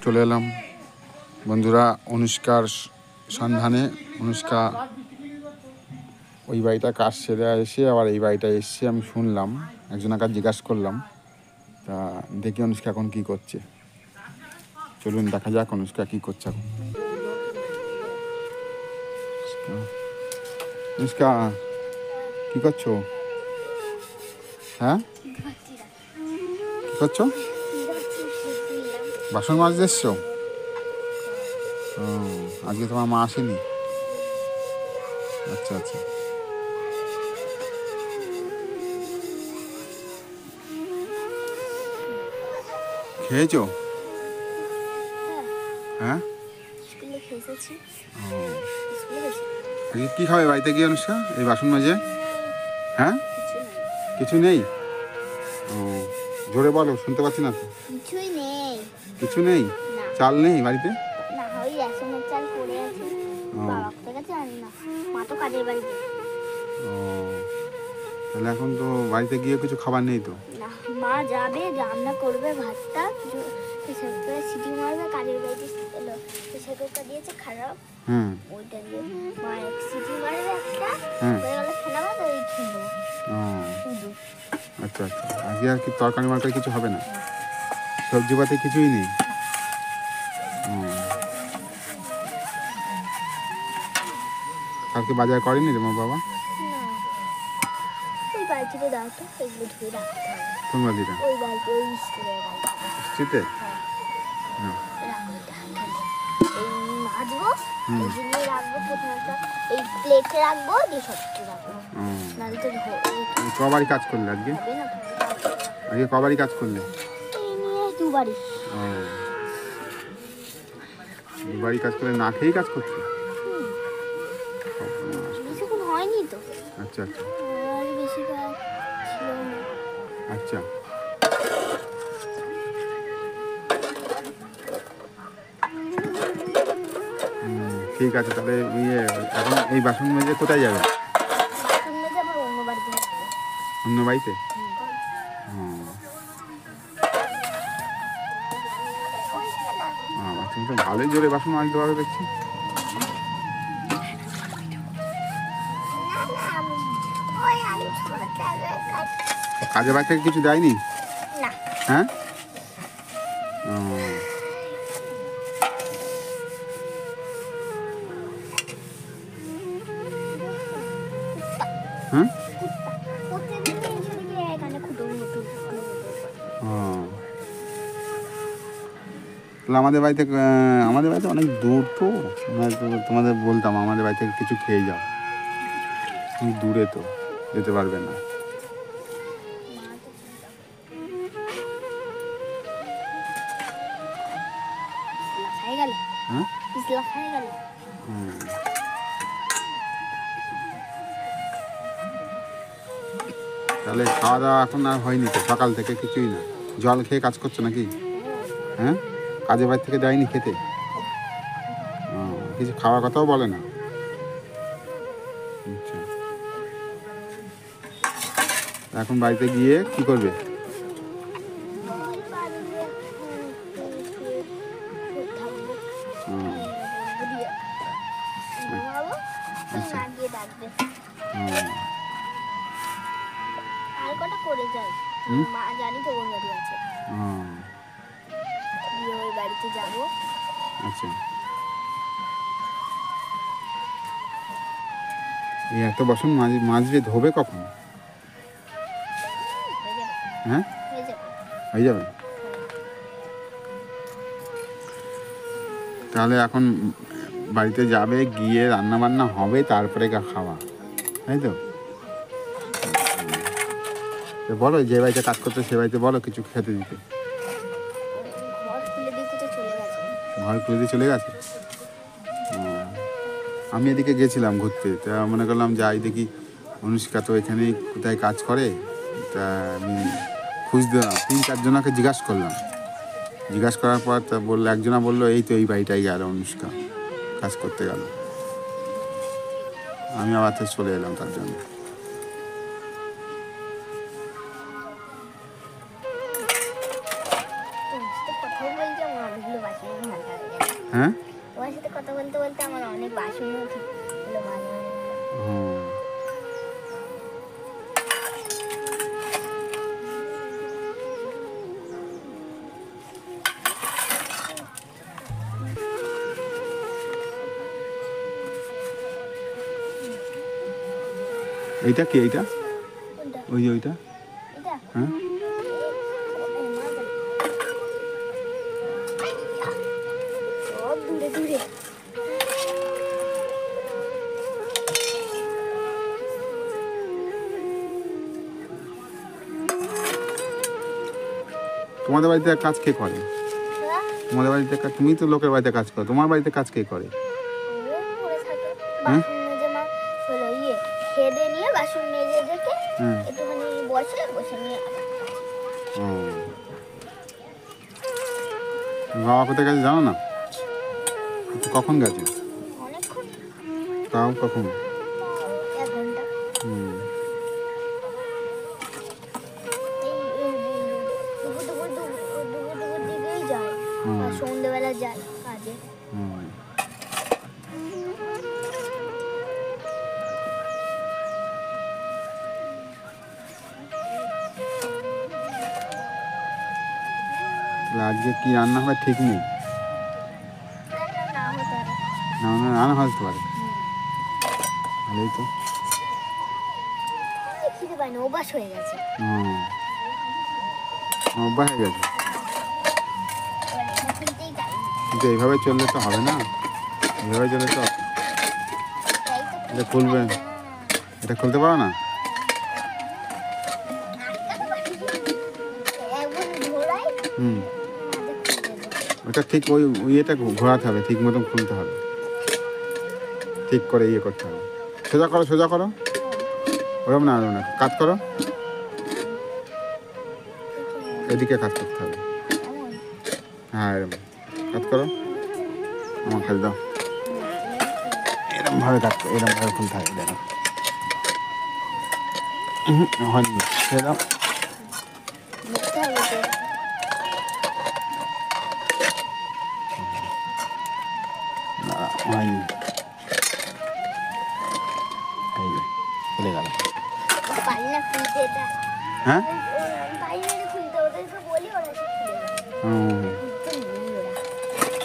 চলে এলাম বন্ধুরা অনুষ্কার সন্ধানে। অনুষ্কা ওই বাড়িটা কাজ সেরে এসে আবার এই বাড়িটা এসছে, আমি শুনলাম, একজনের কাছে জিজ্ঞাসা করলাম। তা দেখি অনুষ্কা এখন কী করছে, চলুন দেখা যাক অনুষ্কা কী করছে এখন। অনুষ্কা কী করছো? হ্যাঁ কী করছো? বাসন মাজতে এসছো? আজকে তোমার মা আসেনি? আচ্ছা আচ্ছা। খেয়েছো? হ্যাঁ আজকে কী খাবে বাড়িতে গিয়ে অনুষ্কা এই বাসন মাজে? হ্যাঁ কিছু নেই? ও জোরে বলো, শুনতে পাচ্ছি না তো। কিছুই নেই। কিছু নেই? চাল নেই বাড়িতে? না, ওই রেশনের চাল পড়ে আছে। বাবা থেকে চাল না, মা তো কাজের বাড়িতে। ও তাহলে এখন তো বাড়িতে গিয়ে কিছু খাবার নেই তো? না, মা যাবে রান্না করবে ভাতটা, প্রেসার কুকারে সিটি মারবে, কাজের বাড়িতে প্রেসার কুকার দিয়েছে খারাপ, ওইটা দিয়ে মা এক সিটি মারবে একটা, হয়ে গেলে ফেলা ভাত ওই খেয়ে নেবো শুধু। আচ্ছা আচ্ছা। আজকে আর কি তরকারি মরকারি কিছু হবে না? সবজি পাতি কিছুই নেই? কালকে বাজার করেনি রে মা বাবা? ওই বালতিতে দাও তো, এগুলো ধুয়ে রাখতে হবে। কোন বালতিটা? ওই বালতি, ওই স্টিলের বালতি। স্টিলের? হ্যাঁ। এই মাজবো, এই জিনিস রাখবো, প্রথমে এই প্লেটে রাখবো, দিয়ে সবটা রাখবো। নাহলে তো কবারই কাজ করলে আজকে? আজকে কবারই কাজ করলে? এই নিয়ে দুবারই। দুবারই কাজ করে না খেয়েই কাজ করছো? বেশিক্ষণ হয়নি তো। আচ্ছা আচ্ছা। আর বেশি কাজ ছিল না। আচ্ছা। ঠিক আছে, তাহলে এখন এই বাসন মেজে কোথায় যাবে? বাসন মেজে আবার অন্য বাড়িতে যাবো। অন্য বাড়িতে? তুমি তো ভালোই জোরে বাসন মাজতে পারো দেখছি। কাজের বাড়ি থেকে কিছু দেয়নি? হ্যাঁ। হ্যাঁ আমাদের বাড়িতে অনেক দূর তো, তোমাদের বলতাম আমাদের বাড়ি থেকে কিছু খেয়ে যাও, দূরে তো যেতে পারবে না। তাহলে খাওয়া দাওয়া এখন আর হয়নি তো? সকাল থেকে কিছুই না, জল খেয়ে কাজ করছো নাকি? হ্যাঁ, কাজের বাড়ি থেকে দেয়নি খেতে? কিছু খাওয়ার কথাও বলে না? আচ্ছা, এখন বাড়িতে গিয়ে কি করবে? আচ্ছা, এই এত বাসন মাজবে, ধোবে কখন? হ্যাঁ, হয়ে যাবে। তাহলে এখন বাড়িতে যাবে, গিয়ে রান্না বান্না হবে, তারপরে খাওয়া, তাই তো? বলো যে বাড়িতে কাজ করতে সে বাড়িতে বলো কিছু খেতে দিতে। ঘর খুলে দিয়ে চলে গেছে? আমি এদিকে গেছিলাম ঘুরতে, তা মনে করলাম যাই দেখি অনুষ্কা তো এখানেই কোথায় কাজ করে, তা আমি খুঁজতে 3-4 জনকে জিজ্ঞাসা করলাম। জিজ্ঞাসা করার পর তা একজনা বললো এই তো এই বাড়িটাই গেল অনুষ্কা কাজ করতে গেল। আমি আবার তো চলে এলাম তার জন্য। হ্যাঁ তোমার সাথে কথা বলতে বলতে আমার অনেক বাসনও ঠিক হলো মাঝে মাঝে। হুম। এইটা কি এইটা কোনটা? ওই যে ওইটা এটা? হ্যাঁ সব দূরে দূরে। তোমাদের বাড়িতে কাজ কে করে হ্যাঁ? তোমাদের বাড়িতে তুমি তো লোকের বাড়িতে কাজ করো তোমার বাড়িতে কাজ কে করে ও পড়ে থাকে। হুম? বাসন মেজে মা হলো খেয়ে দিয়ে নিয়ে বাসন মেজে রেখে হুম একটুখানি বসে বসে নিয়ে আবার কাজ। ও বাবা কোথায় গেছে জানো না তো কখন গেছে অনেকক্ষণ, তাও কখন 1 ঘন্টা। হুম এই দুপুর দুপুর দিকেই যায় হুম। আর সন্ধ্যেবেলা যায় কাজে। হুম তাহলে আজকে কি রান্না হবে ঠিক নেই না হতে পারে। না না রান্না হতে পারে ভালোই তো খিদে পায় না, অভ্যাস হয়ে গেছে। হুম অভ্যাস হয়ে গেছে এবার রান্না খুলতেই টাইম, কিন্তু এইভাবে চললে তো হবে না এইভাবে চললে তো তাই তো এটা খুলবে এটা খুলতে পারো না এমন ঘোরাই হুম মাঝে খুলে দেবো। ওটা ঠিক ওই ইয়েটা ঘোরাতে হবে ঠিক মতন খুলতে হবে ঠিক করে ইয়ে করতে হবে সোজা করো ওরম না ওরম না কাজ করো এদিকে কাজ করতে হবে এমন হ্যাঁ এরম কাজ করো আমার কাজ দাও এরম ভাবে কাজ করো এরম ভাবে খুলতে হবে দেখো হয়নি ছেড়ে দাও মুখতে হবে তো। না, হয়নি এই যে, খুলে গেল পারি না খুলতে এটা। হ্যাঁ পারি না এটা খুলতে, ওদেরকে বলি ওরা সব খুলে দেবে। হুম। খুলতে নেই ওরা।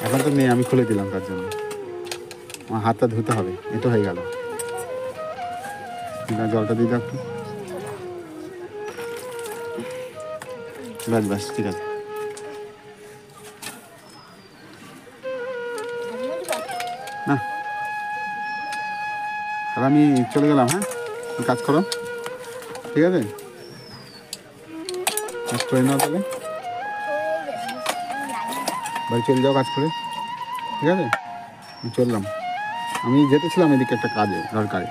এখন তো নেই আমি খুলে দিলাম তার জন্য আমার হাতটা ধুতে হবে এটা হয়ে গেল জলটা দিয়ে দাও একটু ব্যাস ব্যাস ঠিক আছে মাঝে মাঝে বাকি। না তাহলে আমি চলে গেলাম হ্যাঁ তুমি কাজ করো ঠিক আছে কাজ করে নাও তাহলে হয়ে গেছে, আমি জানি না। বাড়ি চলে যাও কাজ করে ঠিক আছে আমি চললাম আমি যেতেছিলাম এদিকে একটা কাজে দরকারে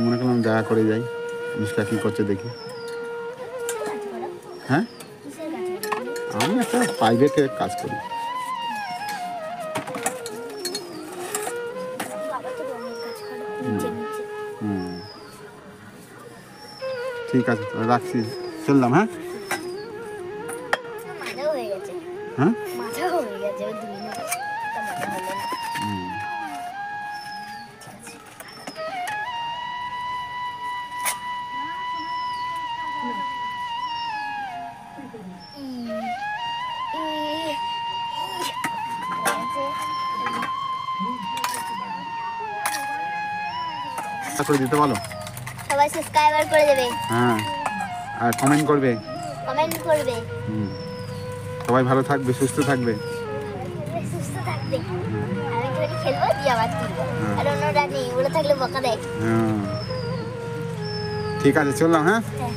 মনে করলাম দেখা করে যাই মিসকা কী করছে দেখি কিসের কাজ করো? হ্যাঁ কিসের কাজ করো? আমি একটা প্রাইভেটে কাজ করি বাবা তো রঙের কাজ করে নিচে নিচে। হুম ঠিক আছে তাহলে রাখছি চললাম হ্যাঁ মাথাও হয়ে গেছে, হ্যাঁ মাথাও হয়ে গেছে, ওই 2 মিনিট তা মাথা হলো না। হুম করে দিতে বলো সবাই সাবস্ক্রাইবার করে দেবে, হ্যাঁ আর কমেন্ট করবে কমেন্ট করবে, হুম সবাই ভালো থাকবে সুস্থ থাকবে সুস্থ থাকবে। আমি একটুখানি খেলবো দিয়ে আবার তুলবো, আর অন্যরা নেই, ওরা থাকলে বকা দেয়। হ্যাঁ ঠিক আছে চললাম হ্যাঁ হ্যাঁ।